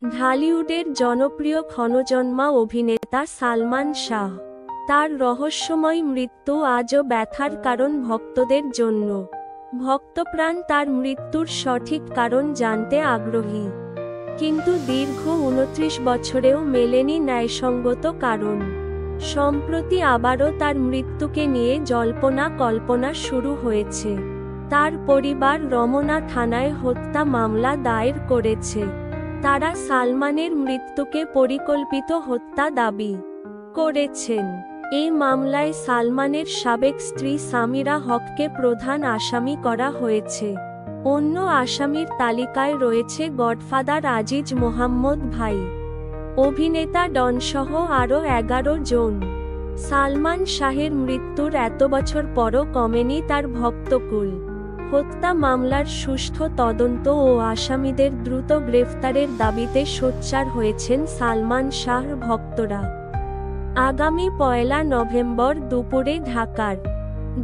ঢালিউডের জনপ্রিয় ক্ষণজন্মা অভিনেতা সালমান শাহ। তার রহস্যময় মৃত্যু আজও ব্যথার কারণ ভক্তদের জন্য। ভক্তপ্রাণ তার মৃত্যুর সঠিক কারণ জানতে আগ্রহী, কিন্তু দীর্ঘ 29 বছরেও মেলেনি ন্যায়সঙ্গত কারণ। সম্প্রতি আবারও তার মৃত্যুকে নিয়ে জল্পনা কল্পনা শুরু হয়েছে। তার পরিবার রমনা থানায় হত্যা মামলা দায়ের করেছে। তারা সালমানের মৃত্যুকে পরিকল্পিত হত্যা দাবি করেছেন। এই মামলায় সালমানের সাবেক স্ত্রী সামিরা হককে প্রধান আসামি করা হয়েছে। অন্য আসামির তালিকায় রয়েছে গডফাদার আজিজ মোহাম্মদ ভাই, অভিনেতা ডনসহ আরও 11 জন। সালমান শাহের মৃত্যুর এত বছর পরও কমেনি তার ভক্তকুল। হত্যা মামলার সুষ্ঠু তদন্ত ও আসামিদের দ্রুত গ্রেফতারের দাবিতে সোচ্চার হয়েছেন সালমান শাহর ভক্তরা। আগামী 1 নভেম্বর দুপুরে ঢাকার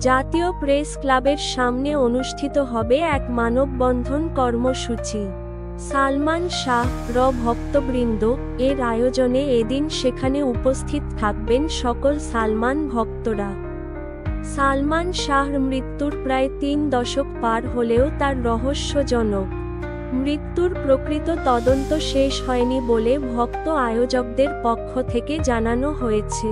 জাতীয় প্রেস ক্লাবের সামনে অনুষ্ঠিত হবে এক মানববন্ধন কর্মসূচি। সালমান শাহ ভক্তবৃন্দ এর আয়োজনে এদিন সেখানে উপস্থিত থাকবেন সকল সালমান ভক্তরা। সালমান শাহর মৃত্যুর প্রায় 3 দশক পার হলেও তার রহস্যজনক মৃত্যুর প্রকৃত তদন্ত শেষ হয়নি বলে ভক্ত আয়োজকদের পক্ষ থেকে জানানো হয়েছে।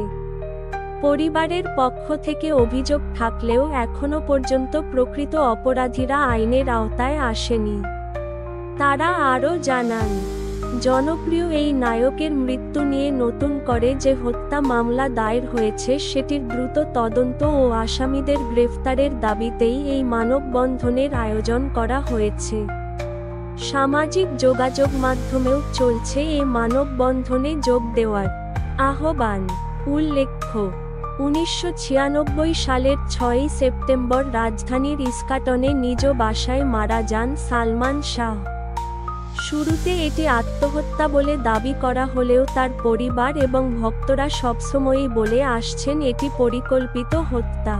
পরিবারের পক্ষ থেকে অভিযোগ থাকলেও এখনো পর্যন্ত প্রকৃত অপরাধীরা আইনের আওতায় আসেনি। তারা আরও জানান, জনপ্রিয় এই নায়কের মৃত্যু নিয়ে নতুন করে যে হত্যা মামলা দায়ের হয়েছে সেটির দ্রুত তদন্ত ও আসামিদের গ্রেফতারের দাবিতেই এই মানববন্ধনের আয়োজন করা হয়েছে। সামাজিক যোগাযোগ মাধ্যমেও চলছে এই মানববন্ধনে যোগ দেওয়ার আহ্বান। উল্লেখ্য, 1996 সালের 6 সেপ্টেম্বর রাজধানীর ইস্কাটনে নিজ বাসায় মারা যান সালমান শাহ। শুরুতে এটি আত্মহত্যা বলে দাবি করা হলেও তার পরিবার এবং ভক্তরা সবসময়ই বলে আসছেন এটি পরিকল্পিত হত্যা।